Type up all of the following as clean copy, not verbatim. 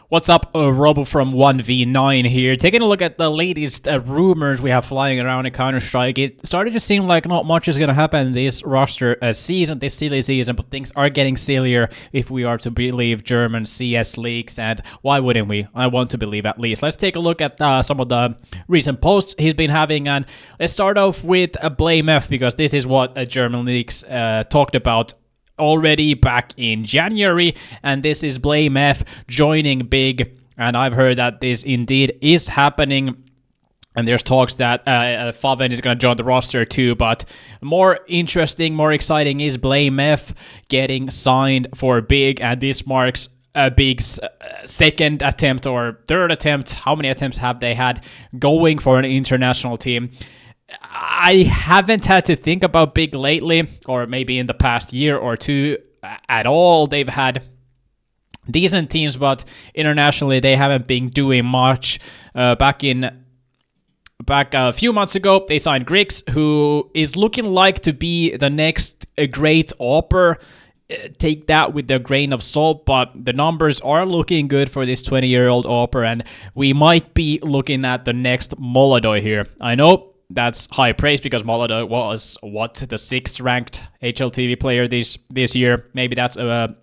What's up, Robo from 1v9 here, taking a look at the latest rumors we have flying around in Counter-Strike. It started to seem like not much is going to happen this roster season, this silly season, but things are getting sillier if we are to believe German CS leaks, and why wouldn't we? I want to believe at least. Let's take a look at some of the recent posts he's been having, and let's start off with blameF, because this is what German leaks talked about already back in January, and this is blameF joining Big, and I've heard that this indeed is happening, and there's talks that stavn is going to join the roster too, but more interesting, more exciting is blameF getting signed for Big, and this marks Big's second attempt or third attempt. How many attempts have they had going for an international team? I haven't had to think about Big lately, or maybe in the past year or two at all. They've had decent teams, but internationally they haven't been doing much. Back a few months ago, they signed Grix, who is looking like to be the next great AWPer. Take that with a grain of salt, but the numbers are looking good for this 20-year-old AWPer, and we might be looking at the next Molodoi here. I know that's high praise because Molodoi was, the 6th ranked HLTV player this year. Maybe that's a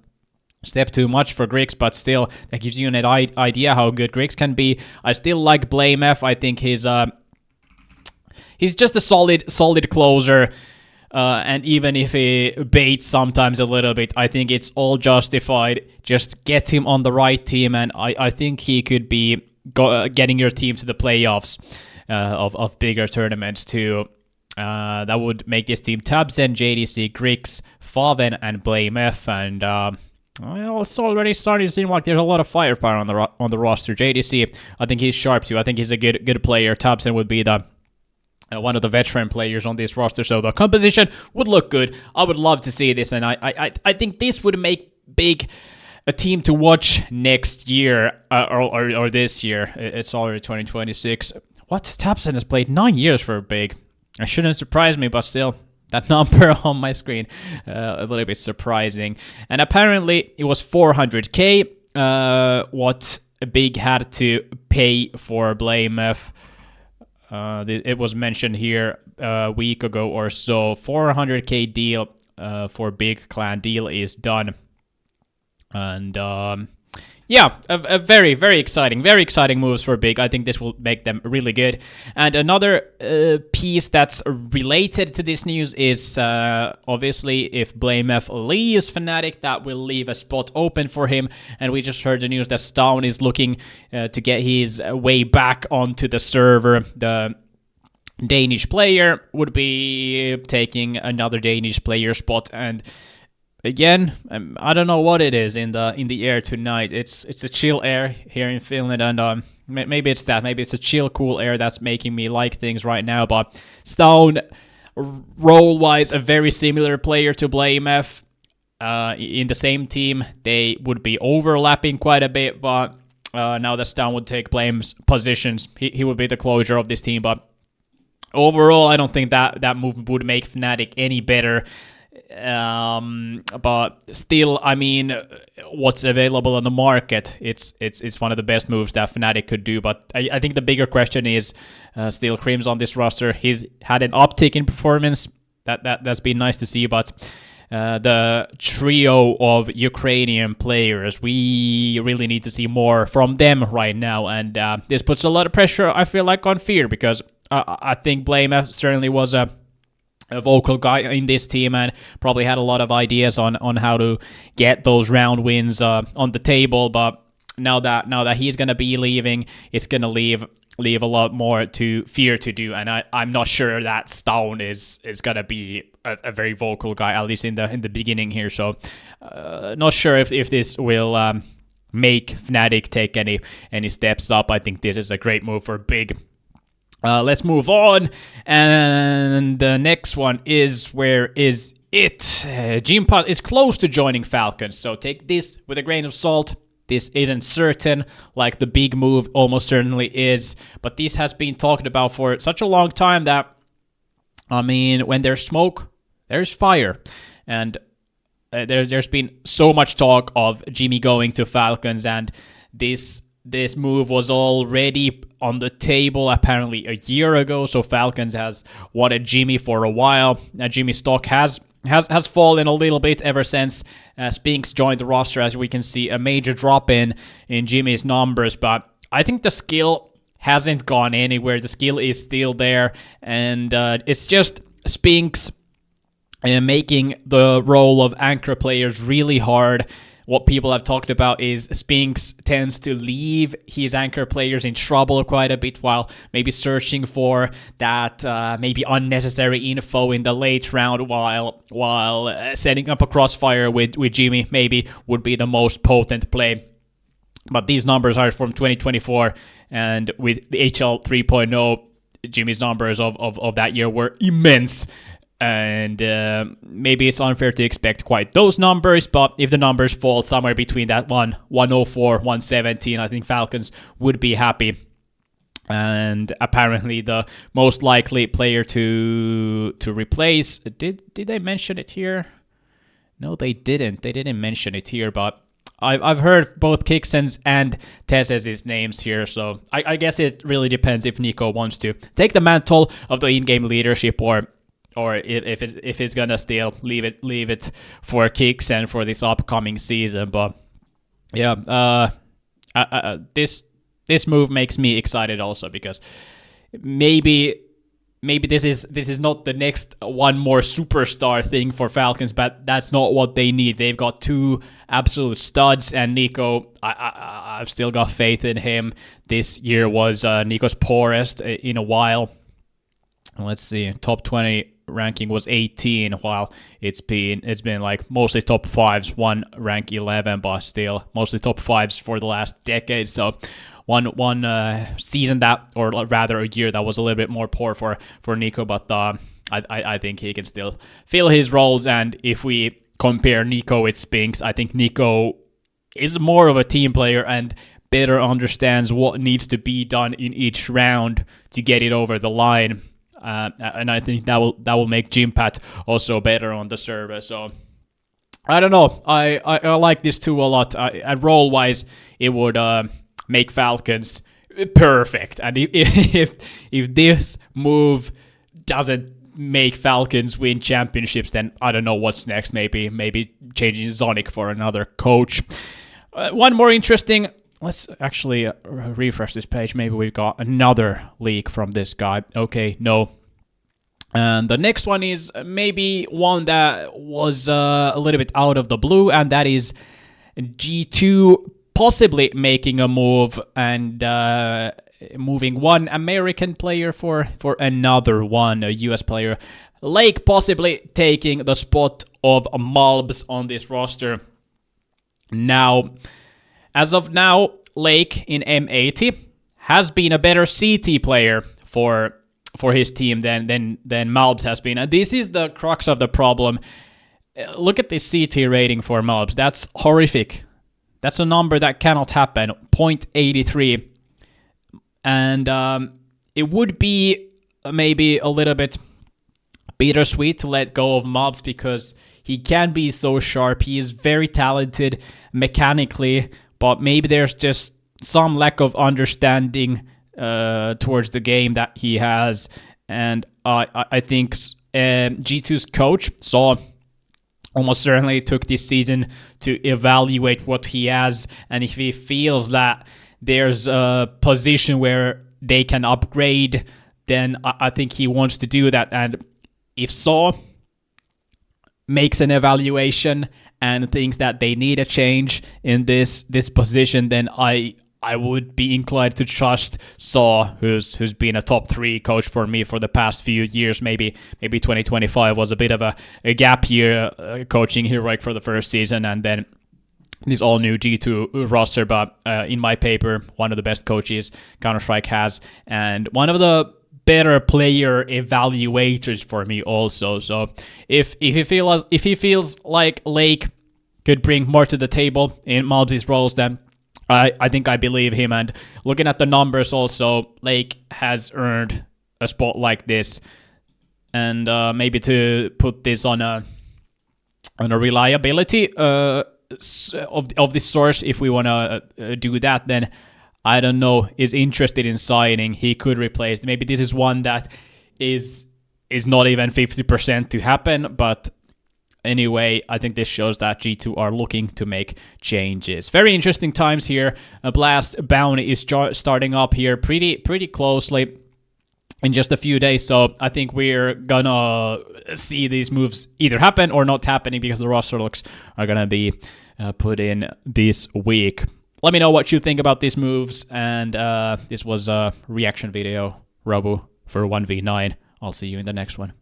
step too much for Grix, but still, that gives you an idea how good Grix can be. I still like blameF. I think he's just a solid closer. And even if he baits sometimes a little bit, I think it's all justified. Just get him on the right team, and I think he could be getting your team to the playoffs of bigger tournaments too. That would make this team stavn, JDC, Grix, stavn, and blameF, and well, it's already starting to seem like there's a lot of firepower on the roster. JDC, I think he's sharp too. I think he's a good player. stavn would be the one of the veteran players on this roster, so the composition would look good. I would love to see this, and I think this would make Big a team to watch next year or this year. It's already 2026. What? stavn has played 9 years for Big. It shouldn't surprise me, but still, that number on my screen, a little bit surprising. And apparently, it was 400k what Big had to pay for blameF. It was mentioned here a week ago or so. 400k deal for Big Clan deal is done. And yeah, a very, very exciting moves for Big. I think this will make them really good. And another piece that's related to this news is obviously if blameF leaves fnatic, that will leave a spot open for him. And we just heard the news that stavn is looking to get his way back onto the server. The Danish player would be taking another Danish player spot, and again, I don't know what it is in the air tonight. It's a chill air here in Finland, and maybe it's that. Maybe it's a chill, cool air that's making me like things right now. But stavn, role-wise, a very similar player to blameF. In the same team, they would be overlapping quite a bit, but now that stavn would take blame's positions, he would be the closer of this team. But overall, I don't think that move would make fnatic any better. But still, I mean, what's available on the market, it's one of the best moves that fnatic could do. But I think the bigger question is still Crims on this roster. He's had an uptick in performance. That's been nice to see, but the trio of Ukrainian players, we really need to see more from them right now, and this puts a lot of pressure, I feel like, on Fear, because I think blameF certainly was a vocal guy in this team and probably had a lot of ideas on how to get those round wins on the table. But now that he's gonna be leaving, it's gonna leave a lot more to Fear to do, and I'm not sure that stavn is gonna be a very vocal guy, at least in the beginning here. So not sure if this will make fnatic take any steps up. I think this is a great move for Big. Let's move on, and the next one is, where is it? Jimpphat is close to joining Falcons, so take this with a grain of salt. This isn't certain, like the big move almost certainly is, but this has been talked about for such a long time that, I mean, when there's smoke, there's fire, and there's been so much talk of Jimi going to Falcons, and this move was already on the table apparently a year ago. So Falcons has wanted Jimi for a while. Jimi's stock has fallen a little bit ever since Spinks joined the roster. As we can see, a major drop in Jimi's numbers, but I think the skill hasn't gone anywhere. The skill is still there, and it's just Spinks making the role of anchor players really hard. What people have talked about is Spinks tends to leave his anchor players in trouble quite a bit while maybe searching for that maybe unnecessary info in the late round while setting up a crossfire with Jimi maybe would be the most potent play. But these numbers are from 2024, and with the HL 3.0, Jimi's numbers of that year were immense. And maybe it's unfair to expect quite those numbers, but if the numbers fall somewhere between that 104, 117, I think Falcons would be happy. And apparently the most likely player to replace, did they mention it here? No, they didn't. They didn't mention it here, but I've heard both Kixen's and Tez's names here, so I guess it really depends if Nico wants to take the mantle of the in-game leadership or if it's gonna still leave it for Kixen for this upcoming season. But yeah, this move makes me excited also, because maybe this is not the next one more superstar thing for Falcons, but that's not what they need. They've got two absolute studs, and Nico, I've still got faith in him. This year was Nico's poorest in a while. Let's see, top 20 ranking was 18, while it's been like mostly top 5s, one rank 11, but still mostly top 5s for the last decade. So one season that, or rather a year that was a little bit more poor for Nico, but I think he can still fill his roles. And if we compare Nico with Spinks, I think Nico is more of a team player and better understands what needs to be done in each round to get it over the line. And I think that will make Jimpphat also better on the server. So I don't know. I like this too a lot. And role wise, it would make Falcons perfect. And if this move doesn't make Falcons win championships, then I don't know what's next. Maybe changing Zonic for another coach. One more interesting. Let's actually refresh this page. Maybe we've got another leak from this guy. Okay, no. And the next one is maybe one that was a little bit out of the blue, and that is G2 possibly making a move and moving one American player for another one, a US player. Lake possibly taking the spot of Malbs on this roster. Now, as of now, Lake in M80 has been a better CT player for his team than Malbs has been. And this is the crux of the problem. Look at this CT rating for Malbs. That's horrific. That's a number that cannot happen. 0.83. And it would be maybe a little bit bittersweet to let go of Malbs, because he can be so sharp. He is very talented mechanically, but maybe there's just some lack of understanding towards the game that he has. And I think G2's coach saw almost certainly took this season to evaluate what he has, and if he feels that there's a position where they can upgrade, then I think he wants to do that. And if so makes an evaluation and thinks that they need a change in this position, then I would be inclined to trust Saw, who's been a top 3 coach for me for the past few years. Maybe 2025 was a bit of a gap year coaching Heroic for the first season, and then this all new G2 roster. But in my paper, one of the best coaches Counter-Strike has, and one of the better player evaluators for me also. So if he feels like Lake could bring more to the table in Malbs' roles, then I think I believe him. And looking at the numbers also, Lake has earned a spot like this. And maybe to put this on a reliability of this source, if we want to do that, then I don't know, is interested in signing. He could replace. Maybe this is one that is not even 50% to happen, but anyway, I think this shows that G2 are looking to make changes. Very interesting times here. A Blast bounty is starting up here pretty closely in just a few days, so I think we're gonna see these moves either happen or not happening because the roster looks are gonna be put in this week. Let me know what you think about these moves, and this was a reaction video, Robu, for 1v9. I'll see you in the next one.